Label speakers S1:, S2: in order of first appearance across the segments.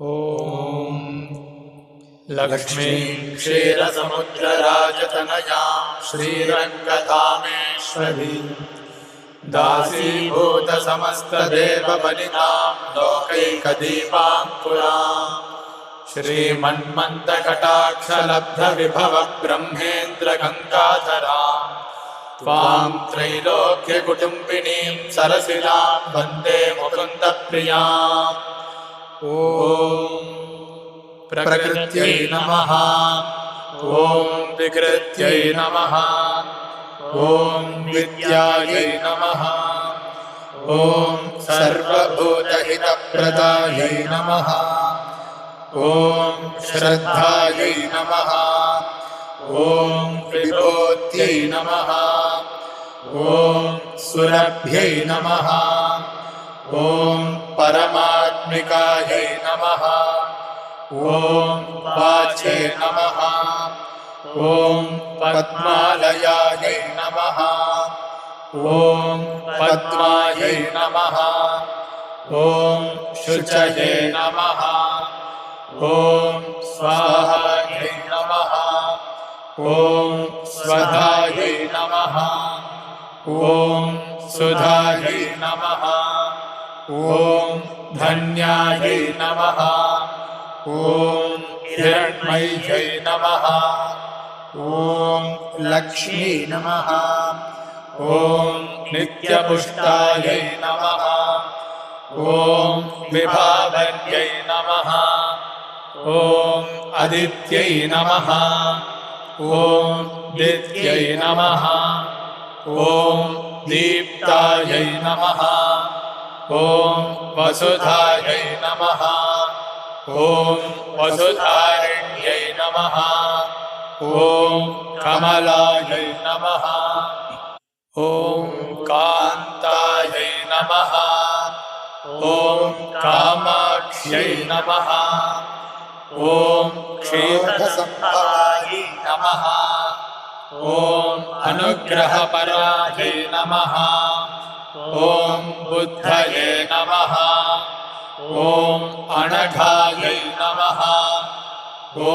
S1: ॐ लक्ष्मीं क्षीरसमुद्रराजतनयां श्रीरङ्गधामेश्वरी दासीभूतसमस्तदेववनितां लोकैकदीपाङ्कुरां श्रीमन्मन्दकटाक्षलब्धविभवब्रह्मेन्द्रगङ्गाधरां त्वां त्रैलोक्यकुटुम्बिनीं सरसिजां वन्दे मुकुन्दप्रियाम्। ॐ प्रकृत्यै नमः। ॐ विकृत्यै नमः। ॐ विद्यायै नमः। ॐ सर्वभूतहितप्रदायै नमः। ॐ श्रद्धायै नमः। ॐ विभूत्यै नमः। ॐ सुरभ्यै नमः। ॐ परमात्मिकायै नमः। ॐ वाचे नमः। ॐ पद्मालयायै नमः। ॐ पद्मायै नमः। ॐ शुचये नमः। ॐ स्वाहायै नमः। ॐ स्वधायै नमः। ॐ सुधायै नमः। ॐ धन्यायै नमः। ॐ हिरण्मय्यै नमः। ॐ लक्ष्मी नमः। ॐ नित्यपुष्टायै नमः। ॐ विभावर्यै नमः। ॐ अदित्यै नमः। ॐ दित्यै नमः। ॐ दीप्तायै नमः। ॐ वसुधायै नमः। ॐ वसुधारिण्यै नमः। ॐ कमलायै नमः। ॐ कान्तायै नमः। ॐ कामाक्ष्यै नमः। ॐ क्षीरसम्भवायै नमः। ॐ अनुग्रहपरायै नमः। ॐ बुद्धये नमः। ॐ अनघायै नमः। ॐ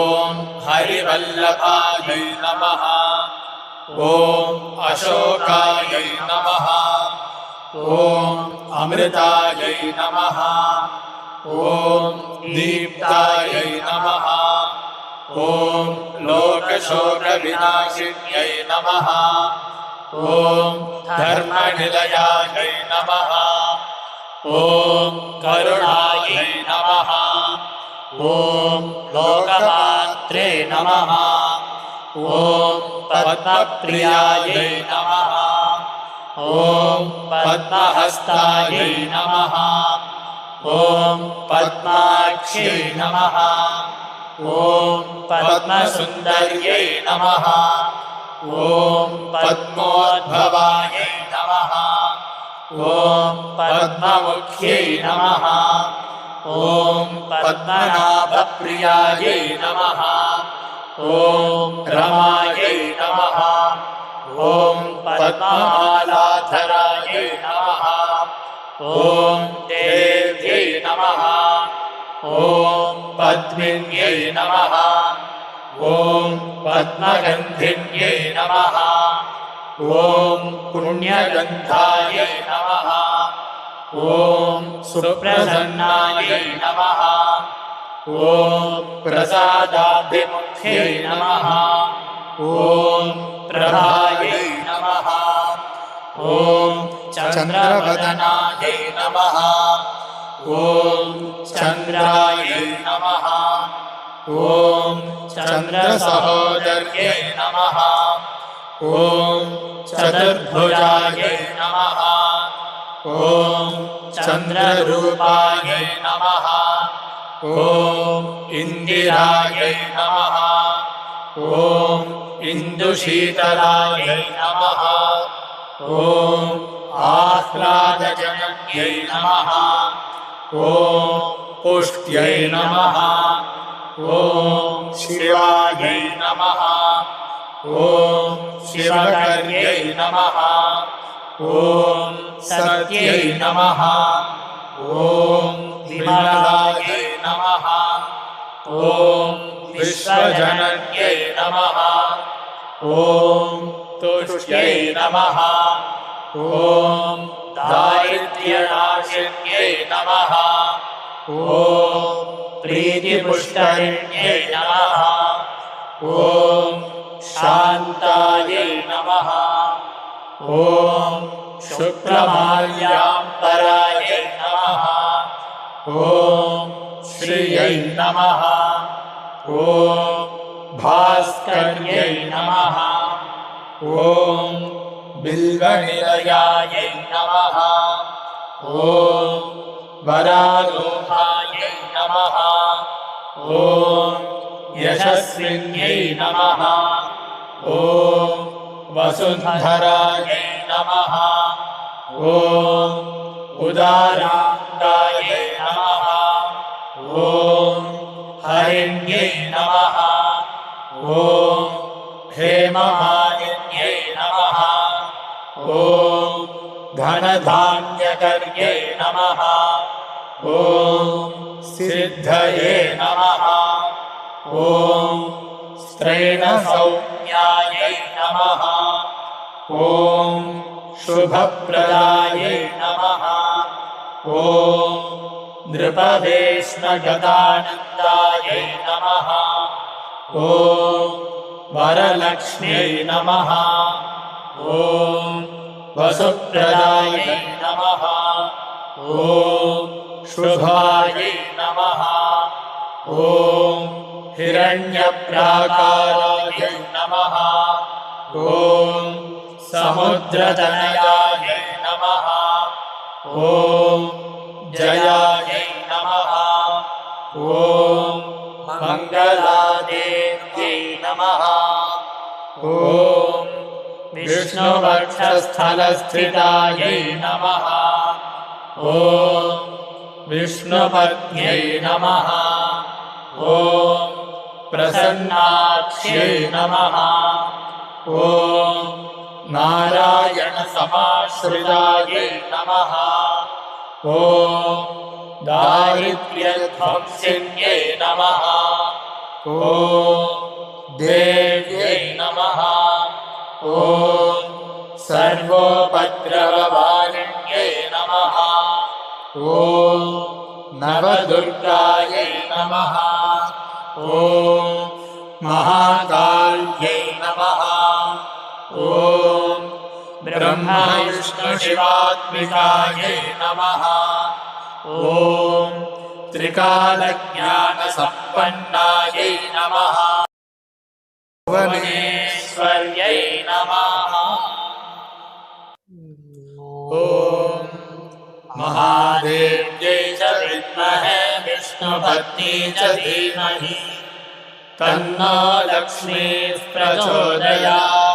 S1: हरिवल्लभायै नमः। ॐ अशोकायै नमः। ॐ अमृतायै नमः। ॐ दीप्तायै नमः। ॐ लोकशोकविनाशिन्यै नमः। ॐ धर्मनिलयायै नमः। ॐ करुणायै नमः। ॐ लोकमात्रे नमः। ॐ पद्मप्रियायै नमः। ॐ पद्महस्तायै नमः। ॐ पद्माक्ष्यै नमः। ॐ पद्मसुन्दर्यै नमः। ॐ पद्मोद्भवायै नमः। ॐ पद्ममुख्यै नमः। ॐ पद्मनाभप्रियायै नमः। ॐ रमायै नमः। ॐ पद्ममालाधरायै नमः। ॐ देव्यै नमः। ॐ पद्मिन्यै नमः। ॐ पद्मगन्धिन्यै नमः। ॐ पुण्यगन्धायै नमः। ॐ सुप्रसन्नायै नमः। ॐ प्रसादाभिमुख्यै नमः। ॐ प्रभायै नमः। ॐ चन्द्रवदनायै नमः। ॐ चन्द्रायै नमः। ॐ चन्द्रसहोदर्यै नमः। ॐ चतुर्भुजायै नमः। ॐ चन्द्ररूपायै नमः। ॐ इन्दिरायै नमः। ॐ इन्दुशीतलायै नमः। ॐ आह्लादजनन्यै नमः। ॐ पुष्ट्यै नमः। ॐ शिवायै नमः। ॐ शिवकर्यै नमः। ॐ सत्यै नमः। ॐ विमलायै नमः। ॐ विश्वजनन्यै नमः। ॐ तुष्ट्यै नमः। ॐ दारिद्र्यनाशिन्यै नमः। ॐ प्रीतिपुष्करिण्यै नमः। ॐ शान्तायै नमः। ॐ शुक्लमाल्याम्बरायै नमः। ॐ श्रियै नमः। ॐ भास्कर्यै नमः। ॐ बिल्वनिलयायै नमः। ॐ वरारोहायै नमः। ॐ यशस्विन्यै नमः। ॐ वसुन्धरायै नमः। ॐ उदाराङ्गायै नमः। ॐ हरिण्यै नमः। ॐ हेममालिन्यै नमः। ॐ धनधान्यकर्यै नमः। ॐ सिद्धये नमः। ॐ स्त्रैणसौम्यायै नमः। ॐ शुभप्रदायै नमः। ॐ नृपवेश्मगतानन्दायै नमः। ॐ वरलक्ष्म्यै नमः। ॐ वसुप्रदायै नमः। ॐ शुभायै नमः। ॐ हिरण्यप्राकारायै नमः। ॐ समुद्रतनयायै नमः। ॐ जयायै नमः। ॐ मङ्गलादेव्यै नमः। ॐ विष्णुवक्षस्थलस्थितायै नमः। ॐ विष्णुपत्न्यै नमः। ॐ प्रसन्नाक्ष्यै नमः। ॐ नारायणसमाश्रितायै नमः। ॐ दारिद्र्यध्वंसिन्यै नमः। ॐ देव्यै नमः। ॐ सर्वोपद्रववारिण्यै नमः। ॐ नवदुर्गायै नमः। ॐ महाकाल्यै नमः। ॐ ब्रह्मविष्णुशिवात्मिकायै नमः। ॐ त्रिकालज्ञानसम्पन्नायै नमः। भुवनेश्वर्यै नमः। ॐ महादेव्यै च विद्महे विष्णुपत्नी च धीमहि तन्नो लक्ष्मीः प्रचोदयात्।